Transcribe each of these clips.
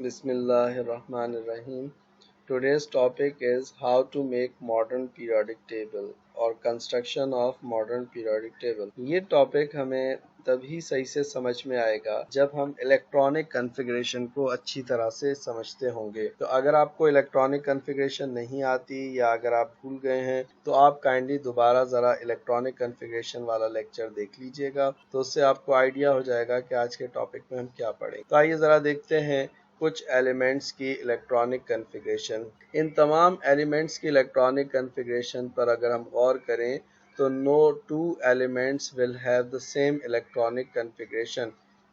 Bismillahirrahmanirrahim. Today's topic is how to make modern periodic table और construction of modern periodic table. ये topic हमें तभी सही से समझ में आएगा जब हम इलेक्ट्रॉनिक कॉन्फ़िगरेशन को अच्छी तरह से समझते होंगे। तो अगर आपको इलेक्ट्रॉनिक कॉन्फ़िगरेशन नहीं आती या अगर आप भूल गए हैं तो आप काइंडली दोबारा ज़रा इलेक्ट्रॉनिक कॉन्फ़िगरेशन वाला लेक्चर देख लीजिएगा, तो उससे आपको आइडिया हो जाएगा कि आज के टॉपिक में हम क्या पढ़ें। तो आइए ज़रा देखते हैं कुछ एलिमेंट्स की इलेक्ट्रॉनिक कॉन्फ़िगरेशन। इन तमाम एलिमेंट्स की इलेक्ट्रॉनिक कॉन्फ़िगरेशन पर अगर हम गौर करें तो no two elements will have the same electronic configuration.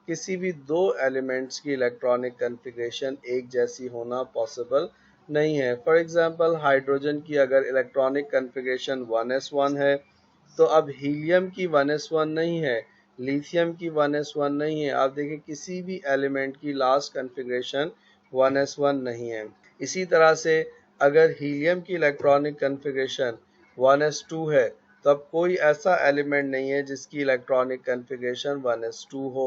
किसी भी दो एलिमेंट्स की इलेक्ट्रॉनिक कॉन्फ़िगरेशन एक जैसी होना पॉसिबल नहीं है। फॉर एग्जांपल हाइड्रोजन की अगर इलेक्ट्रॉनिक कॉन्फ़िगरेशन 1s1 है तो अब हीलियम की 1s1 नहीं है, लिथियम की 1s1 नहीं है। आप देखें किसी भी एलिमेंट की लास्ट कॉन्फ़िगरेशन 1s1 नहीं है। इसी तरह से अगर हीलियम की इलेक्ट्रॉनिक कॉन्फ़िगरेशन 1s2 है तो अब कोई ऐसा एलिमेंट नहीं है जिसकी इलेक्ट्रॉनिक कॉन्फ़िगरेशन 1s2 हो,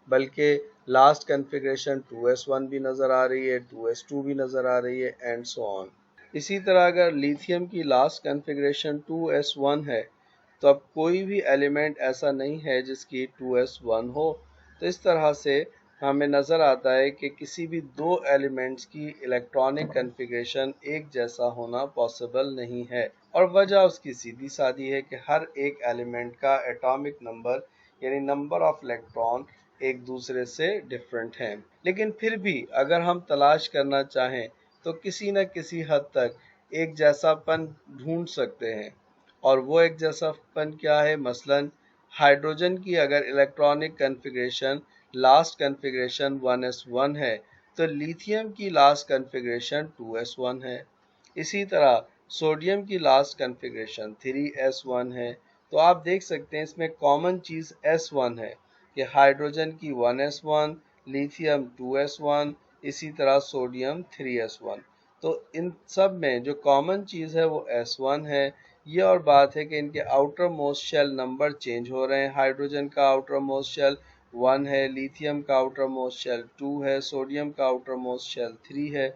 बल्कि लास्ट कॉन्फ़िगरेशन 2s1 भी नज़र आ रही है, 2s2 भी नज़र आ रही है एंड सो ऑन। इसी तरह अगर लिथियम की लास्ट कॉन्फ़िगरेशन 2s1 है तो अब कोई भी एलिमेंट ऐसा नहीं है जिसकी 2s1 हो। तो इस तरह से हमें नज़र आता है कि किसी भी दो एलिमेंट्स की इलेक्ट्रॉनिक कॉन्फ़िगरेशन एक जैसा होना पॉसिबल नहीं है, और वजह उसकी सीधी सादी है कि हर एक एलिमेंट का एटॉमिक नंबर यानी नंबर ऑफ इलेक्ट्रॉन एक दूसरे से डिफरेंट हैं। लेकिन फिर भी अगर हम तलाश करना चाहें तो किसी न किसी हद तक एक जैसापन ढूंढ सकते हैं, और वो एक जैसापन क्या है। मसलन हाइड्रोजन की अगर electronic configuration last configuration 1s1 है तो लिथियम की लास्ट कॉन्फ़िगरेशन 2s1 है। इसी तरह सोडियम की लास्ट कॉन्फ़िगरेशन 3s1 है। तो आप देख सकते हैं इसमें कॉमन चीज़ s1 है कि हाइड्रोजन की 1s1, लिथियम 2s1, इसी तरह सोडियम 3s1। तो इन सब में जो कॉमन चीज़ है वो s1 है। ये और बात है कि इनके outermost shell number change हो रहे हैं। हाइड्रोजन का आउटर मोस्ट शेल 1 है, लिथियम का आउटर मोस्ट शेल 2 है, सोडियम का आउटर मोस्ट शेल 3 है।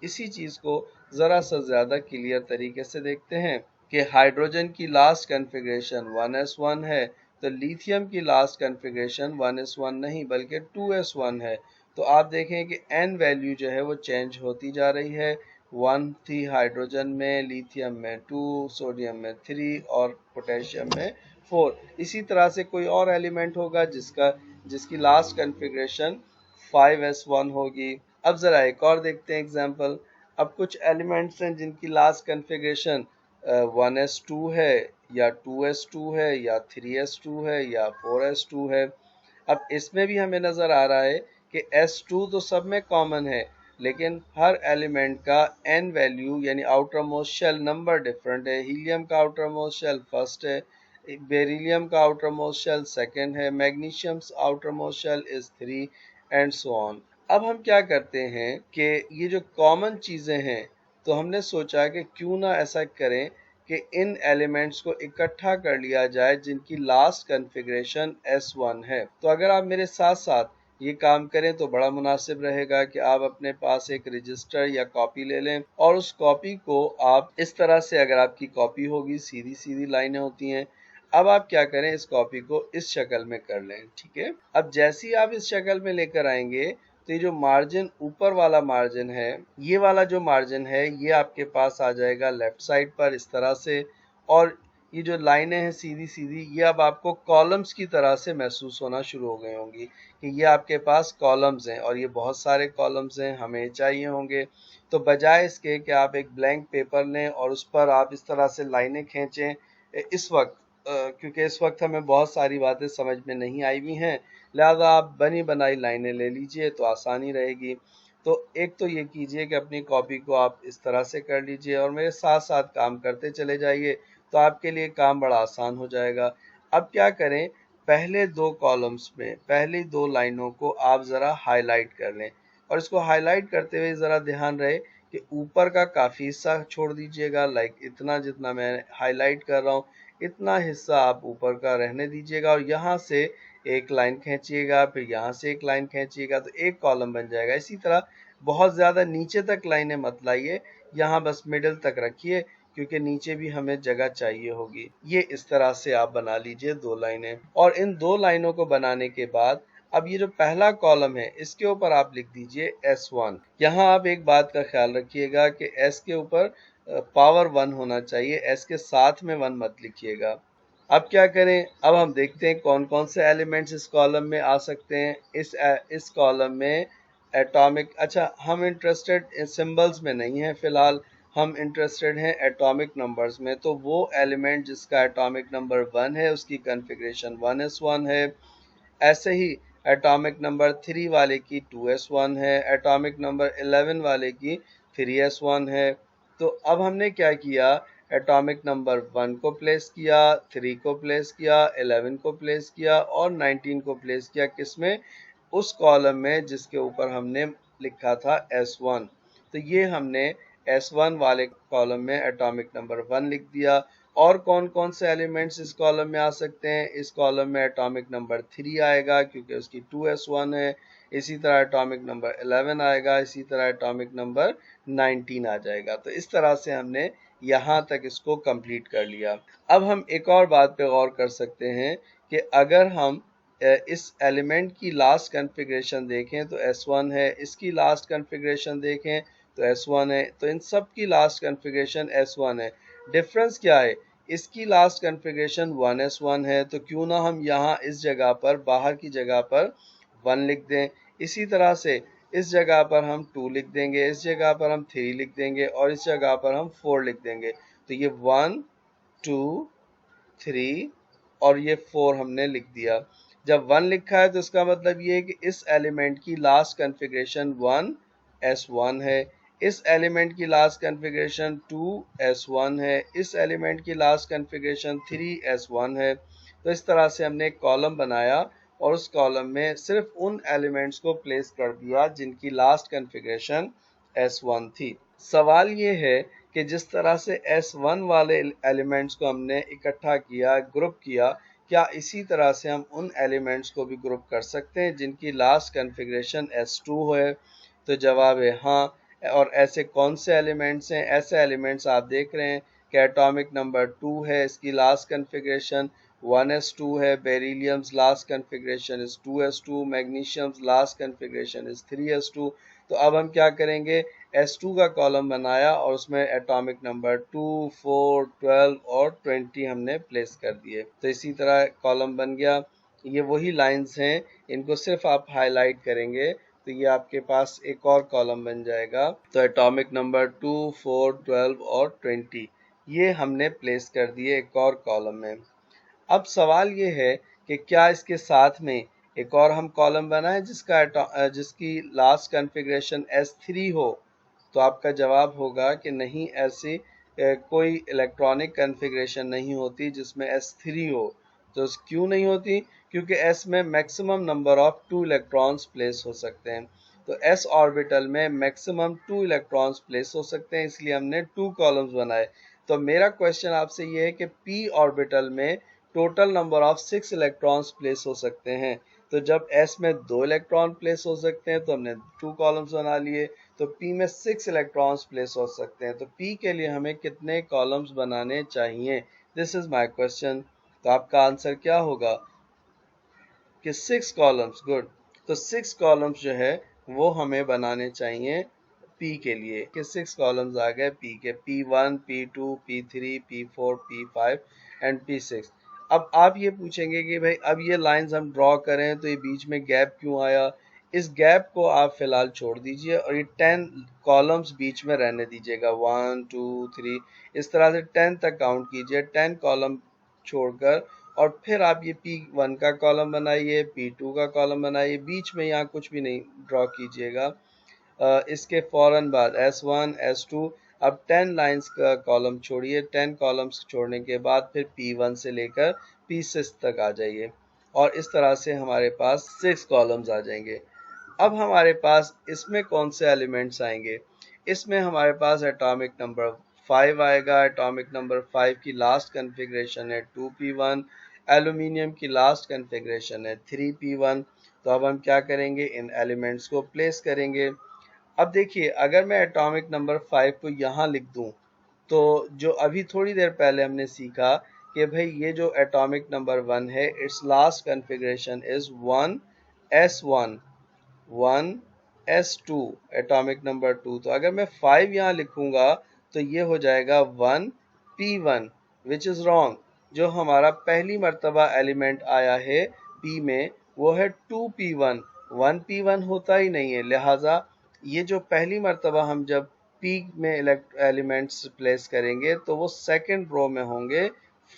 इसी चीज़ को ज़रा सा ज़्यादा क्लियर तरीके से देखते हैं कि हाइड्रोजन की लास्ट कॉन्फ़िगरेशन 1s1 है तो लिथियम की लास्ट कॉन्फ़िगरेशन 1s1 नहीं बल्कि 2s1 है। तो आप देखें कि n वैल्यू जो है वो चेंज होती जा रही है। 1 थी हाइड्रोजन में, लिथियम में 2, सोडियम में 3 और पोटेशियम में 4। इसी तरह से कोई और एलिमेंट होगा जिसकी लास्ट कॉन्फ़िगरेशन 5s1 होगी। अब ज़रा एक और देखते हैं एग्जांपल। अब कुछ एलिमेंट्स हैं जिनकी लास्ट कॉन्फ़िगरेशन 1s2 है या 2s2 है या 3s2 है या 4s2 है। अब इसमें भी हमें नज़र आ रहा है कि s2 तो सब में कॉमन है, लेकिन हर एलिमेंट का n वैल्यू यानी outermost shell number different है। हीलियम का आउटर मोस्ट शेल फर्स्ट है, बेरिलियम का आउटर मोस्ट शेल सेकंड है, magnesium outermost shell is 3 and so on. अब हम क्या करते हैं कि ये जो कॉमन चीज़ें हैं तो हमने सोचा कि क्यों ना ऐसा करें कि इन एलिमेंट्स को इकट्ठा कर लिया जाए जिनकी लास्ट कॉन्फ़िगरेशन s1 है। तो अगर आप मेरे साथ साथ ये काम करें तो बड़ा मुनासिब रहेगा कि आप अपने पास एक रजिस्टर या कॉपी ले लें और उस कॉपी को आप इस तरह से, अगर आपकी कॉपी होगी सीधी सीधी लाइनें होती हैं, अब आप क्या करें इस कॉपी को इस शक्ल में कर लें। ठीक है, अब जैसे ही आप इस शक्ल में लेकर आएंगे तो ये जो मार्जिन ऊपर वाला मार्जिन है, ये वाला जो मार्जिन है ये आपके पास आ जाएगा लेफ्ट साइड पर इस तरह से, और ये जो लाइनें हैं सीधी सीधी ये अब आपको कॉलम्स की तरह से महसूस होना शुरू हो गई होंगी कि ये आपके पास कॉलम्स हैं और ये बहुत सारे कॉलम्स हैं, हमें चाहिए होंगे। तो बजाय इसके कि आप एक ब्लैंक पेपर लें और उस पर आप इस तरह से लाइनें खींचें, इस वक्त क्योंकि इस वक्त हमें बहुत सारी बातें समझ में नहीं आई हुई हैं, लिहाजा आप बनी बनाई लाइनें ले लीजिए तो आसानी रहेगी। तो एक तो ये कीजिए कि अपनी कॉपी को आप इस तरह से कर लीजिए और मेरे साथ साथ काम करते चले जाइए, तो आपके लिए काम बड़ा आसान हो जाएगा। अब क्या करें, पहले दो कॉलम्स में पहली दो लाइनों को आप ज़रा हाईलाइट कर लें, और इसको हाईलाइट करते हुए ज़रा ध्यान रहे कि ऊपर का काफ़ी हिस्सा छोड़ दीजिएगा। लाइक इतना जितना मैं हाईलाइट कर रहा हूँ इतना हिस्सा आप ऊपर का रहने दीजिएगा, और यहाँ से एक लाइन खींचिएगा, फिर यहाँ से एक लाइन खींचिएगा, तो एक कॉलम बन जाएगा। इसी तरह बहुत ज़्यादा नीचे तक लाइनें मत लाइए, यहाँ बस मिडिल तक रखिए, क्योंकि नीचे भी हमें जगह चाहिए होगी। ये इस तरह से आप बना लीजिए 2 लाइनें। और इन 2 लाइनों को बनाने के बाद अब ये जो पहला कॉलम है इसके ऊपर आप लिख दीजिए S1। यहाँ आप एक बात का ख्याल रखिएगा कि S के ऊपर पावर 1 होना चाहिए, S के साथ में 1 मत लिखिएगा। अब क्या करें, अब हम देखते हैं कौन कौन से एलिमेंट्स इस कॉलम में आ सकते हैं। इस कॉलम में एटॉमिक, अच्छा हम इंटरेस्टेड सिंबल्स में नहीं है फिलहाल, हम इंटरेस्टेड हैं एटॉमिक नंबर्स में। तो वो एलिमेंट जिसका एटॉमिक नंबर 1 है उसकी कॉन्फ़िगरेशन 1s1 है। ऐसे ही एटॉमिक नंबर 3 वाले की 2s1 है, एटॉमिक नंबर 11 वाले की 3s1 है। तो अब हमने क्या किया, एटॉमिक नंबर 1 को प्लेस किया, 3 को प्लेस किया, 11 को प्लेस किया और 19 को प्लेस किया। किसमें? उस कॉलम में जिसके ऊपर हमने लिखा था S1। तो ये हमने S1 वाले कॉलम में एटॉमिक नंबर 1 लिख दिया। और कौन कौन से एलिमेंट्स इस कॉलम में आ सकते हैं? इस कॉलम में एटॉमिक नंबर 3 आएगा क्योंकि उसकी 2s1 है। इसी तरह एटॉमिक नंबर 11 आएगा, इसी तरह एटॉमिक नंबर 19 आ जाएगा। तो इस तरह से हमने यहाँ तक इसको कंप्लीट कर लिया। अब हम एक और बात पे गौर कर सकते हैं कि अगर हम इस एलिमेंट की लास्ट कॉन्फ़िगरेशन देखें तो S1 है, इसकी लास्ट कॉन्फ़िगरेशन देखें तो S1 है, तो इन सब की लास्ट कॉन्फ़िगरेशन S1 है। डिफरेंस क्या है? इसकी लास्ट कॉन्फ़िगरेशन 1s1 है, तो क्यों ना हम यहाँ इस जगह पर, बाहर की जगह पर 1 लिख दें। इसी तरह से इस जगह पर हम 2 लिख देंगे, इस जगह पर हम 3 लिख देंगे और इस जगह पर हम 4 लिख देंगे। तो ये 1 2 3 और ये 4 हमने लिख दिया। जब 1 लिखा है तो इसका मतलब ये है कि इस एलिमेंट की लास्ट कॉन्फ़िगरेशन 1s1 है, इस एलिमेंट की लास्ट कॉन्फ़िगरेशन 2s1 है, इस एलिमेंट की लास्ट कॉन्फ़िगरेशन 3s1 है। तो इस तरह से हमने एक कॉलम बनाया और उस कॉलम में सिर्फ उन एलिमेंट्स को प्लेस कर दिया जिनकी लास्ट कॉन्फ़िगरेशन S1 थी। सवाल ये है कि जिस तरह से S1 वाले एलिमेंट्स को हमने इकट्ठा किया, ग्रुप किया, क्या इसी तरह से हम उन एलिमेंट्स को भी ग्रुप कर सकते हैं जिनकी लास्ट कॉन्फ़िगरेशन S2 है? तो जवाब है हाँ। और ऐसे कौन से एलिमेंट्स हैं? ऐसे एलिमेंट्स आप देख रहे हैं कि एटॉमिक नंबर 2 है, इसकी लास्ट कॉन्फ़िगरेशन 1s2 है, beryllium's last configuration is 2s2, magnesium's last configuration is 3s2। तो अब हम क्या करेंगे, S2 का कॉलम बनाया और उसमें एटॉमिक नंबर 2, 4, 12 और 20 हमने प्लेस कर दिए। तो इसी तरह कॉलम बन गया। ये वही लाइंस हैं, इनको सिर्फ आप हाईलाइट करेंगे तो ये आपके पास एक और कॉलम बन जाएगा। तो एटॉमिक नंबर 2, 4, 12 और 20 ये हमने प्लेस कर दिए एक और कॉलम में। अब सवाल ये है कि क्या इसके साथ में एक और हम कॉलम बनाएं जिसकी लास्ट कॉन्फ़िगरेशन S3 हो? तो आपका जवाब होगा कि नहीं, ऐसी कोई इलेक्ट्रॉनिक कॉन्फ़िगरेशन नहीं होती जिसमें S3 हो। तो क्यों नहीं होती? क्योंकि S में maximum number of 2 electrons place हो सकते हैं। तो S ऑर्बिटल में मैक्सिमम 2 इलेक्ट्रॉन्स प्लेस हो सकते हैं, इसलिए हमने 2 कॉलम्स बनाए। तो मेरा क्वेश्चन आपसे ये है कि P ऑर्बिटल में total number of 6 electrons place हो सकते हैं। तो जब S में 2 इलेक्ट्रॉन प्लेस हो सकते हैं तो हमने 2 कॉलम्स बना लिए। तो P में 6 इलेक्ट्रॉन्स प्लेस हो सकते हैं, तो P के लिए हमें कितने कॉलम्स बनाने चाहिए? This is my question. तो आपका आंसर क्या होगा कि 6 कॉलम्स। गुड। तो 6 कॉलम्स जो है वो हमें बनाने चाहिए P के लिए। कि 6 कॉलम्स आ गए P के, P1, P2, P3, P4, P5 and P6। अब आप ये पूछेंगे कि भाई अब ये लाइंस हम ड्रॉ करें तो ये बीच में गैप क्यों आया? इस गैप को आप फिलहाल छोड़ दीजिए और ये 10 कॉलम्स बीच में रहने दीजिएगा। 1 2 3 इस तरह से 10 तक काउंट कीजिए, 10 कॉलम छोड़कर। और फिर आप ये P1 का कॉलम बनाइए, P2 का कॉलम बनाइए, बीच में यहाँ कुछ भी नहीं ड्रॉ कीजिएगा। इसके फौरन बाद S1, S2। अब 10 लाइंस का कॉलम छोड़िए, 10 कॉलम्स छोड़ने के बाद फिर P1 से लेकर P6 तक आ जाइए और इस तरह से हमारे पास 6 कॉलम्स आ जाएंगे। अब हमारे पास इसमें कौन से एलिमेंट्स आएंगे? इसमें हमारे पास एटॉमिक नंबर 5 आएगा। एटॉमिक नंबर 5 की लास्ट कॉन्फ़िगरेशन है 2p1, एल्यूमिनियम की लास्ट कॉन्फ़िगरेशन है 3p1। तो अब हम क्या करेंगे, इन एलिमेंट्स को प्लेस करेंगे। अब देखिए अगर मैं एटॉमिक नंबर 5 को यहाँ लिख दूं तो जो अभी थोड़ी देर पहले हमने सीखा कि भाई ये जो एटॉमिक नंबर 1 है it's last configuration is 1s1 1s2 atomic number 2। तो अगर मैं 5 यहाँ लिखूंगा तो ये हो जाएगा 1p1 विच इज रॉन्ग। जो हमारा पहली मर्तबा एलिमेंट आया है p में वो है 2p1, 1p1 होता ही नहीं है। लिहाजा ये जो पहली मर्तबा हम जब p में एलिमेंट्स प्लेस करेंगे तो वो सेकंड रो में होंगे,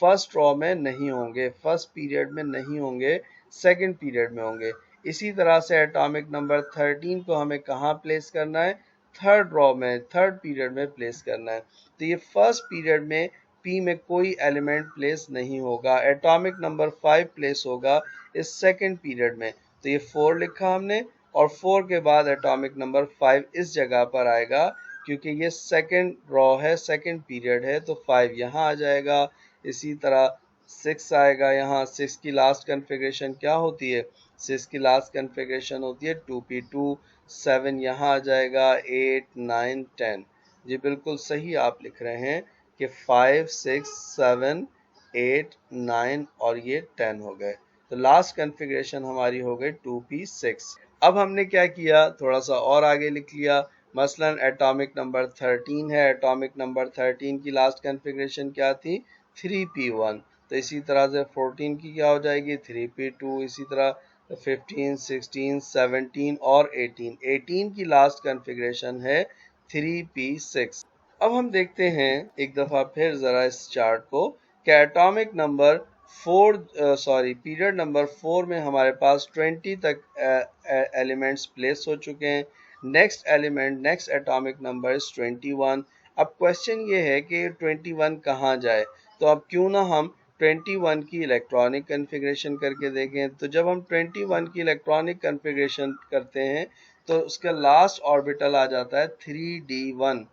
फर्स्ट रो में नहीं होंगे, फर्स्ट पीरियड में नहीं होंगे, सेकंड पीरियड में होंगे। इसी तरह से एटॉमिक नंबर 13 को हमें कहाँ प्लेस करना है, थर्ड रो में, थर्ड पीरियड में प्लेस करना है। तो ये फर्स्ट पीरियड में p में कोई एलिमेंट प्लेस नहीं होगा, एटॉमिक नंबर 5 प्लेस होगा इस सेकंड पीरियड में। तो ये 4 लिखा हमने और 4 के बाद एटॉमिक नंबर 5 इस जगह पर आएगा क्योंकि ये सेकंड रॉ है, सेकंड पीरियड है, तो 5 यहाँ आ जाएगा। इसी तरह 6 आएगा यहाँ। 6 की लास्ट कन्फिग्रेशन क्या होती है, 6 की लास्ट कन्फिग्रेशन होती है 2p2। 7 यहाँ आ जाएगा, 8 9 10। जी बिल्कुल सही आप लिख रहे हैं कि 5 6 7 8 9 और ये 10 हो गए। तो लास्ट कन्फिग्रेशन हमारी हो गई 2p6। अब हमने क्या किया, थोड़ा सा और आगे लिख लिया। मसलन एटॉमिक नंबर 13 है, एटॉमिक नंबर 13 की लास्ट कन्फिग्रेशन क्या थी, 3p1। तो इसी तरह से 14 की क्या हो जाएगी, 3p2। इसी तरह 15 16 17 और 18 की लास्ट कन्फिग्रेशन है 3p6। अब हम देखते हैं एक दफा फिर जरा इस चार्ट को कि एटॉमिक नंबर 4 पीरियड नंबर 4 में हमारे पास 20 तक एलिमेंट्स प्लेस हो चुके हैं। Next atomic number is 21। अब क्वेश्चन ये है कि 21 कहाँ जाए, तो अब क्यों ना हम 21 की इलेक्ट्रॉनिक कन्फिग्रेशन करके देखें। तो जब हम 21 की इलेक्ट्रॉनिक कन्फिग्रेशन करते हैं तो उसका लास्ट ऑर्बिटल आ जाता है 3d1।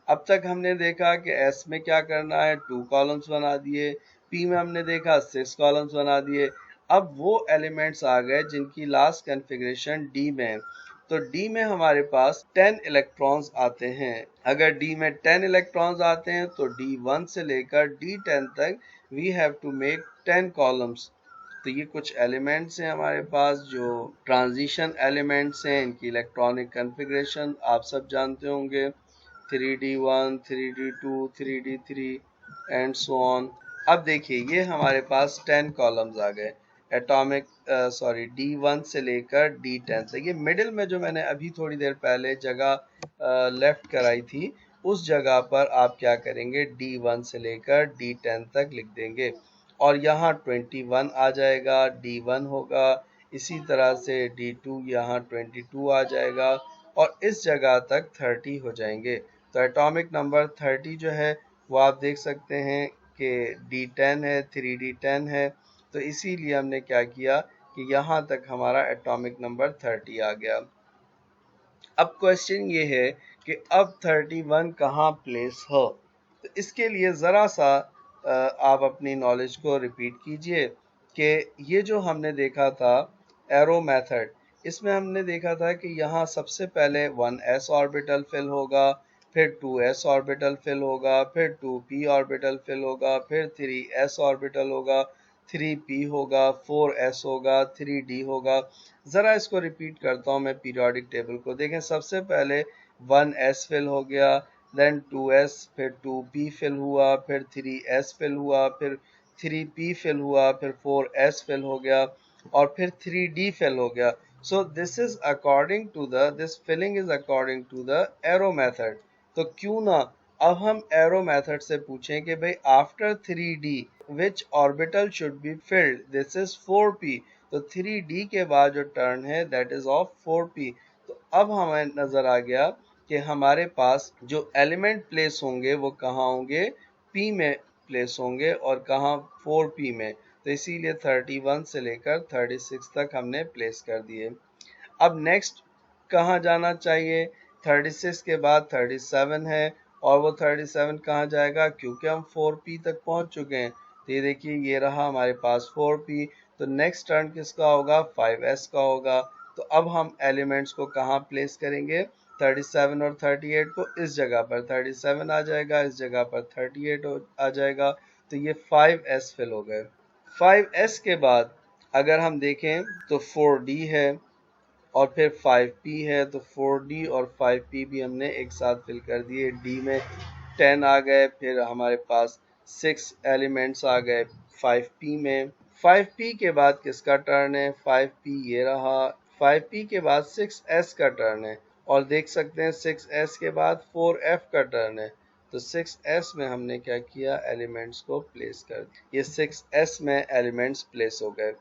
अब तक हमने देखा कि s में क्या करना है, 2 कॉलम्स बना दिए, p में हमने देखा 6 कॉलम्स बना दिए। अब वो एलिमेंट्स आ गए जिनकी लास्ट कन्फिग्रेशन d में है। तो d में हमारे पास 10 इलेक्ट्रॉन्स आते हैं। अगर d में 10 इलेक्ट्रॉन्स आते हैं तो d1 से लेकर d10 तक we have to make 10 columns. तो ये कुछ एलिमेंट्स हैं हमारे पास जो ट्रांजिशन एलिमेंट्स हैं, इनकी इलेक्ट्रॉनिक कन्फिग्रेशन आप सब जानते होंगे, 3d1 3d2 3d3 and so on. अब देखिए ये हमारे पास 10 कॉलम्स आ गए एटॉमिक d1 से लेकर d10 तक। ये मिडिल में जो मैंने अभी थोड़ी देर पहले जगह लेफ्ट कराई थी उस जगह पर आप क्या करेंगे, d1 से लेकर d10 तक लिख देंगे और यहाँ 21 आ जाएगा, d1 होगा। इसी तरह से d2 यहाँ 22 आ जाएगा और इस जगह तक 30 हो जाएंगे। तो एटॉमिक नंबर 30 जो है वो आप देख सकते हैं कि d10 है, 3d10 है। तो इसीलिए हमने क्या किया कि यहाँ तक हमारा एटॉमिक नंबर 30 आ गया। अब क्वेश्चन ये है कि अब 31 कहाँ प्लेस हो। तो इसके लिए ज़रा सा आप अपनी नॉलेज को रिपीट कीजिए कि ये जो हमने देखा था एरो मेथड, इसमें हमने देखा था कि यहाँ सबसे पहले 1s ऑर्बिटल फिल होगा, फिर 2s ऑर्बिटल फिल होगा, फिर 2p ऑर्बिटल फिल होगा, फिर 3s ऑर्बिटल होगा, 3p होगा, 4s होगा, 3d होगा। ज़रा इसको रिपीट करता हूँ मैं पीरियोडिक टेबल को। देखें सबसे पहले 1s फिल हो गया, देन 2s, फिर 2p फिल हुआ, फिर 3s फिल हुआ, फिर 3p फिल हुआ, फिर 4s फिल हो गया और फिर 3d फिल हो गया। So this is according to the this filling is according to the arrow method. तो क्यों ना अब हम एरो मेथड से पूछें कि भाई after 3d which orbital should be filled, this is 4p। तो 3d के बाद जो टर्न है दैट इज ऑफ 4p। तो अब हमें नजर आ गया कि हमारे पास जो एलिमेंट प्लेस होंगे वो कहाँ होंगे, p में प्लेस होंगे और कहाँ, 4p में। तो इसीलिए 31 से लेकर 36 तक हमने प्लेस कर दिए। अब नेक्स्ट कहाँ जाना चाहिए, 36 के बाद 37 है और वो 37 कहाँ जाएगा, क्योंकि हम 4p तक पहुंच चुके हैं। तो ये देखिए ये रहा हमारे पास 4p। तो नेक्स्ट टर्न किसका होगा, 5s का होगा। तो अब हम एलिमेंट्स को कहाँ प्लेस करेंगे, 37 और 38 को इस जगह पर 37 आ जाएगा, इस जगह पर 38 आ जाएगा, तो ये 5s फिल हो गए। 5s के बाद अगर हम देखें तो 4d है और फिर 5p है, तो 4d और 5p भी हमने एक साथ फिल कर दिए। d में 10 आ गए, फिर हमारे पास 6 एलिमेंट्स आ गए 5p में। 5p के बाद किसका टर्न है? 5p ये रहा। 5p के बाद 6s का टर्न है और देख सकते हैं 6s के बाद 4f का टर्न है। तो 6s में हमने क्या किया? एलिमेंट्स को प्लेस कर दिया। ये 6s में एलिमेंट्स प्लेस हो गए।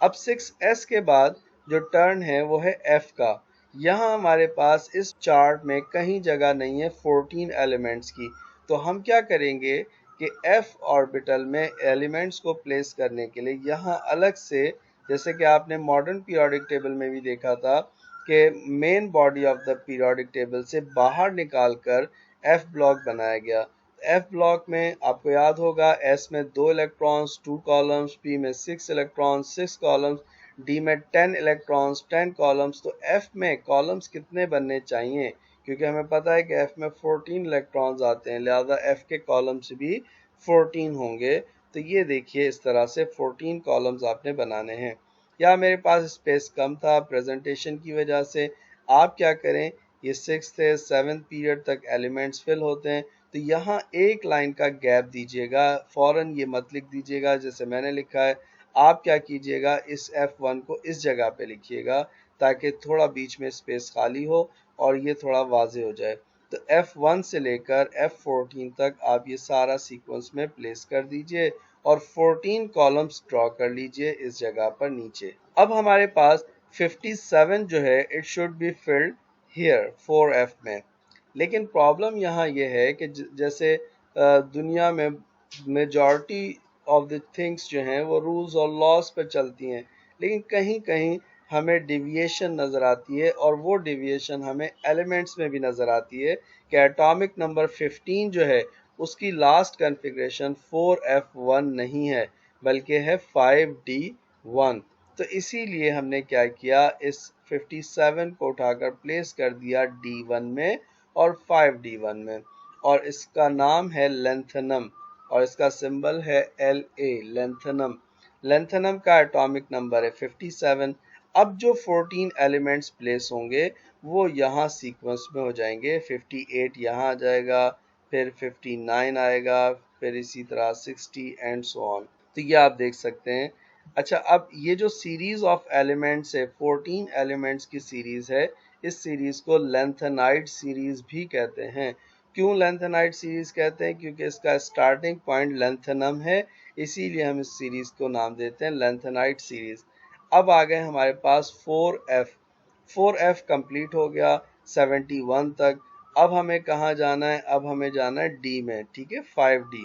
अब 6s के बाद जो टर्न है वो है f का। यहाँ हमारे पास इस चार्ट में कहीं जगह नहीं है 14 एलिमेंट्स की, तो हम क्या करेंगे कि f ऑर्बिटल में एलिमेंट्स को प्लेस करने के लिए यहाँ अलग से, जैसे कि आपने मॉडर्न पीरियोडिक टेबल में भी देखा था कि main body of the periodic table से बाहर निकालकर f ब्लॉक बनाया गया। एफ ब्लॉक में आपको याद होगा एस में 2 इलेक्ट्रॉन्स 2 कॉलम्स, पी में 6 इलेक्ट्रॉन्स 6 कॉलम्स, डी में 10 इलेक्ट्रॉन्स 10 कॉलम्स। तो एफ में कॉलम्स कितने बनने चाहिए? क्योंकि हमें पता है कि एफ में 14 इलेक्ट्रॉन्स आते हैं, लिहाजा एफ के कॉलम्स भी 14 होंगे। तो ये देखिए इस तरह से 14 कॉलम्स आपने बनाने हैं। या मेरे पास स्पेस कम था प्रेजेंटेशन की वजह से, आप क्या करें, ये 6th से 7th पीरियड तक एलिमेंट्स फिल होते हैं, तो यहाँ एक लाइन का गैप दीजिएगा, फौरन ये मत लिख दीजिएगा जैसे मैंने लिखा है। आप क्या कीजिएगा, इस F1 को इस जगह पे लिखिएगा ताकि थोड़ा बीच में स्पेस खाली हो और ये थोड़ा वाजे हो जाए। तो F1 से लेकर F14 तक आप ये सारा सीक्वेंस में प्लेस कर दीजिए और 14 कॉलम्स ड्रॉ कर लीजिए इस जगह पर नीचे। अब हमारे पास 57 जो है it should be filled here 4F में। लेकिन प्रॉब्लम यहाँ ये है कि जैसे दुनिया में मेजॉरिटी ऑफ द थिंग्स जो हैं वो रूल्स और लॉज पर चलती हैं, लेकिन कहीं कहीं हमें डिविएशन नज़र आती है और वो डिविएशन हमें एलिमेंट्स में भी नज़र आती है कि एटॉमिक नंबर 15 जो है उसकी लास्ट कन्फिग्रेशन 4F1 नहीं है बल्कि है 5D1। तो इसीलिए हमने क्या किया, इस 57 को उठाकर प्लेस कर दिया D1 में और 5D1 में, और इसका नाम है लेंथनम और इसका सिंबल है La, लेंथनम। लेंथनम का एटॉमिक नंबर है 57। अब जो 14 एलिमेंट्स प्लेस होंगे वो यहाँ सीक्वेंस में हो जाएंगे। 58 यहाँ आ जाएगा, फिर 59 आएगा, फिर इसी तरह 60 एंड सो ऑन। तो ये आप देख सकते हैं। अच्छा, अब ये जो सीरीज ऑफ एलिमेंट्स है 14 एलिमेंट्स की सीरीज है, इस सीरीज को लेंथेनाइड सीरीज भी कहते हैं। क्यों लेंथेनाइड सीरीज कहते हैं? क्योंकि इसका स्टार्टिंग पॉइंट लेंथनम है, इसीलिए हम इस सीरीज को नाम देते हैं लेंथेनाइड सीरीज। अब आ गए हमारे पास 4F। 4F कंप्लीट हो गया 71 तक। अब हमें कहाँ जाना है? अब हमें जाना है डी में, ठीक है, 5D।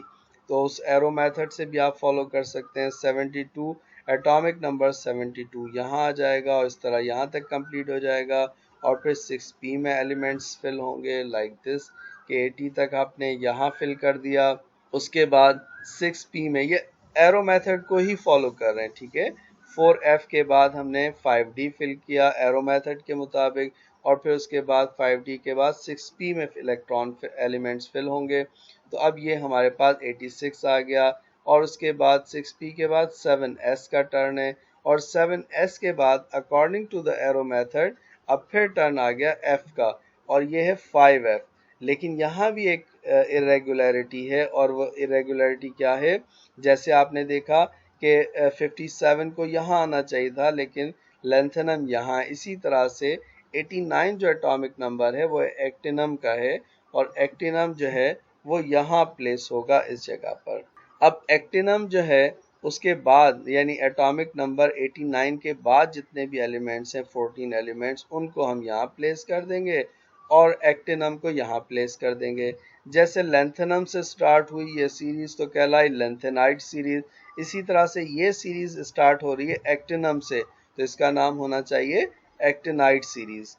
तो उस एरो मेथड से भी आप फॉलो कर सकते हैं। 72 एटॉमिक नंबर 72 यहाँ आ जाएगा और इस तरह यहाँ तक कंप्लीट हो जाएगा और फिर 6p में एलिमेंट्स फिल होंगे लाइक दिस कि 80 तक आपने यहाँ फिल कर दिया। उसके बाद 6p में ये एरो मेथड को ही फॉलो कर रहे हैं, ठीक है। 4F के बाद हमने 5D फिल किया एरो मेथड के मुताबिक और फिर उसके बाद 5D के बाद 6p में इलेक्ट्रॉन एलिमेंट्स फिल होंगे। तो अब ये हमारे पास 86 आ गया और उसके बाद 6p के बाद 7s का टर्न है और 7s के बाद according to the arrow method अब फिर टर्न आ गया f का और ये है 5F। लेकिन यहाँ भी एक इरेगुलरिटी है और वो इरेगुलरिटी क्या है? जैसे आपने देखा कि 57 को यहाँ आना चाहिए था लेकिन लेंथनम यहाँ, इसी तरह से 89 जो एटॉमिक नंबर है वो एक्टिनम का है और एक्टिनम जो है वो यहाँ प्लेस होगा इस जगह पर। अब एक्टिनम जो है उसके बाद यानी एटॉमिक नंबर 89 के बाद जितने भी एलिमेंट्स हैं 14 एलिमेंट्स, उनको हम यहाँ प्लेस कर देंगे और एक्टिनम को यहाँ प्लेस कर देंगे। जैसे लेंथनम से स्टार्ट हुई ये सीरीज तो कहलाई लेंथेनाइड सीरीज, इसी तरह से ये सीरीज स्टार्ट हो रही है एक्टिनम से, तो इसका नाम होना चाहिए एक्टिनाइड सीरीज।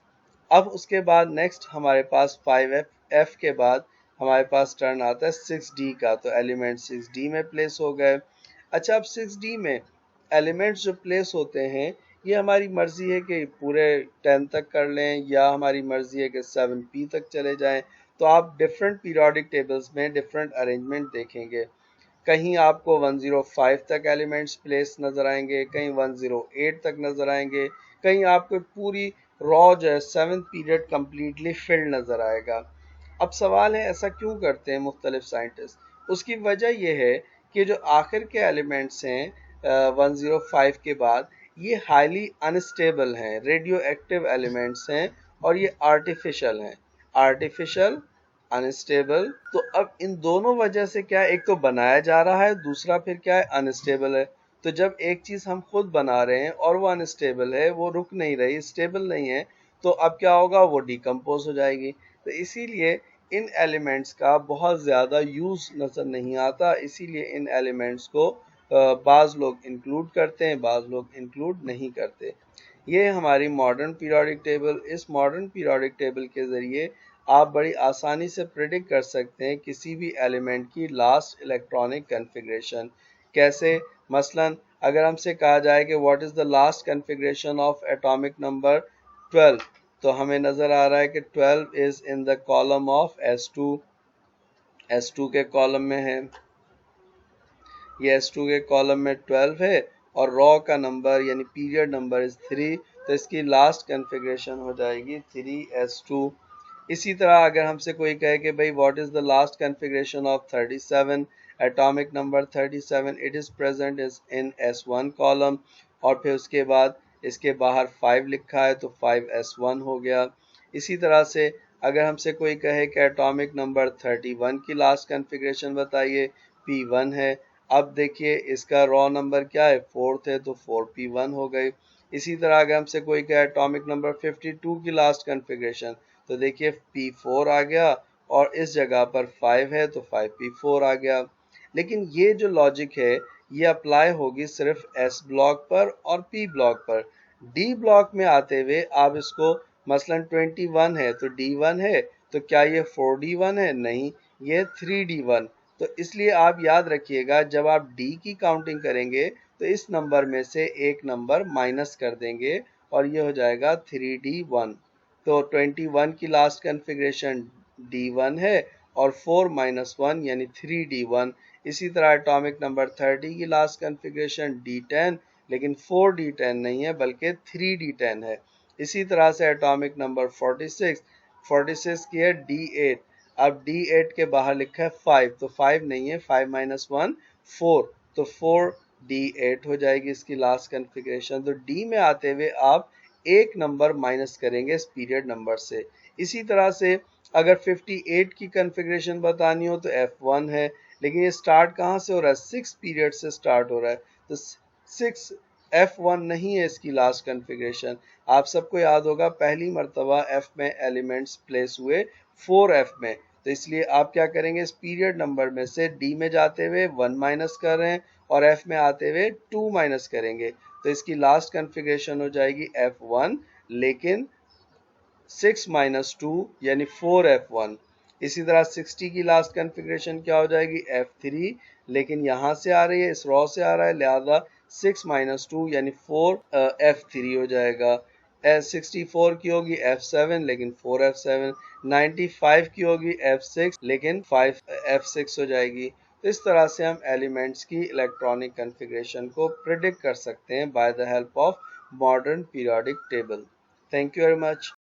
अब उसके बाद नेक्स्ट हमारे पास 5F के बाद हमारे पास टर्न आता है 6D का, तो एलिमेंट 6D में प्लेस हो गए। अच्छा, अब 6D में एलिमेंट्स जो प्लेस होते हैं ये हमारी मर्जी है कि पूरे 10 तक कर लें या हमारी मर्जी है कि 7p तक चले जाएं। तो आप डिफरेंट पीरियोडिक टेबल्स में डिफरेंट अरेंजमेंट देखेंगे। कहीं आपको 105 तक एलिमेंट्स प्लेस नजर आएंगे, कहीं 108 तक नजर आएंगे, कहीं आपको पूरी रॉ जो है 7th पीरियड कंप्लीटली फिल्ड नजर आएगा। अब सवाल है ऐसा क्यों करते हैं मुख्तलिफ साइंटिस्ट? उसकी वजह यह है कि जो आखिर के एलिमेंट्स हैं 105 के बाद, ये हाईली अनस्टेबल हैं, रेडियो एक्टिव एलिमेंट्स हैं और ये आर्टिफिशियल हैं। Artificial, unstable. तो अब इन दोनों वजह से क्या है, एक तो बनाया जा रहा है, दूसरा फिर क्या है, अनस्टेबल है। तो जब एक चीज हम खुद बना रहे हैं और वो अनस्टेबल है, वो रुक नहीं रही, स्टेबल नहीं है, तो अब क्या होगा, वो डिकम्पोज हो जाएगी। तो इसीलिए इन एलिमेंट्स का बहुत ज़्यादा यूज़ नज़र नहीं आता, इसीलिए इन एलिमेंट्स को बाज़ लोग इंक्लूड करते हैं, बाज़ लोग इंक्लूड नहीं करते। ये हमारी मॉडर्न पीरियोडिक टेबल। इस मॉडर्न पीरियोडिक टेबल के ज़रिए आप बड़ी आसानी से प्रिडिक्ट कर सकते हैं किसी भी एलिमेंट की लास्ट इलेक्ट्रॉनिक कन्फिग्रेशन। कैसे? मसलन अगर हमसे कहा जाए कि what is the last configuration of atomic number 12, तो हमें नजर आ रहा है कि 12 is in the column of S2। S2 के कॉलम में है, ये S2 के कॉलम में 12 है और रॉ का नंबर यानी पीरियड नंबर इज 3, तो इसकी लास्ट कन्फिग्रेशन हो जाएगी 3S2। इसी तरह अगर हमसे कोई कहे कि भाई what is the last configuration of 37, atomic number 37, it is present is in S1 column, और फिर उसके बाद इसके बाहर 5 लिखा है तो 5S1 हो गया। इसी तरह से अगर हमसे कोई कहे कि एटॉमिक नंबर 31 की लास्ट कन्फिग्रेशन बताइए, P1 है। अब देखिए इसका रॉ नंबर क्या है, 4th है, तो 4p1 हो गई। इसी तरह अगर हमसे कोई कहे एटॉमिक नंबर 52 की लास्ट कन्फिग्रेशन, तो देखिए p4 आ गया और इस जगह पर 5 है तो 5p4 आ गया। लेकिन ये जो लॉजिक है ये अप्लाई होगी सिर्फ S ब्लॉक पर और P ब्लॉक पर। D ब्लॉक में आते हुए आप इसको, मसलन 21 है तो D1 है, तो क्या ये 4D1 है? नहीं, ये 3D1। तो इसलिए आप याद रखिएगा जब आप D की काउंटिंग करेंगे तो इस नंबर में से एक नंबर माइनस कर देंगे और ये हो जाएगा 3D1। तो 21 की लास्ट कन्फिग्रेशन D1 है और 4 माइनस 1 यानी 3D1। इसी तरह एटॉमिक नंबर 30 की लास्ट कन्फिग्रेशन D10, लेकिन 4D10 नहीं है बल्कि 3D10 है। इसी तरह से एटॉमिक नंबर 46 की है D8। अब D8 के बाहर लिखा है 5, तो 5 नहीं है, 5 माइनस 1 4, तो 4D8 हो जाएगी इसकी लास्ट कन्फिग्रेशन। तो D में आते हुए आप एक नंबर माइनस करेंगे इस पीरियड नंबर से। इसी तरह से अगर 58 की कन्फिग्रेशन बतानी हो तो F1 है, लेकिन ये स्टार्ट कहाँ से हो रहा है, 6 पीरियड से स्टार्ट हो रहा है, तो 6 F1 नहीं है इसकी लास्ट कन्फिग्रेशन। आप सबको याद होगा पहली मर्तबा F में एलिमेंट्स प्लेस हुए 4F में, तो इसलिए आप क्या करेंगे, इस पीरियड नंबर में से D में जाते हुए 1 माइनस कर रहे हैं और F में आते हुए 2 माइनस करेंगे, तो इसकी लास्ट कन्फिग्रेशन हो जाएगी F1, लेकिन 6 माइनस 2 यानी 4F1। इसी तरह 60 की लास्ट कन्फिग्रेशन क्या हो जाएगी, F3, लेकिन यहाँ से आ रही है, इस रॉ से आ रहा है, लिहाजा 6 माइनस 2 यानी 4F3 हो जाएगा। 64 की होगी F7 लेकिन 4F7। 95 की होगी F6 लेकिन 5F6 हो जाएगी। तो इस तरह से हम एलिमेंट्स की इलेक्ट्रॉनिक कन्फिग्रेशन को प्रिडिक्ट कर सकते हैं by the help of modern periodic table. Thank you very much.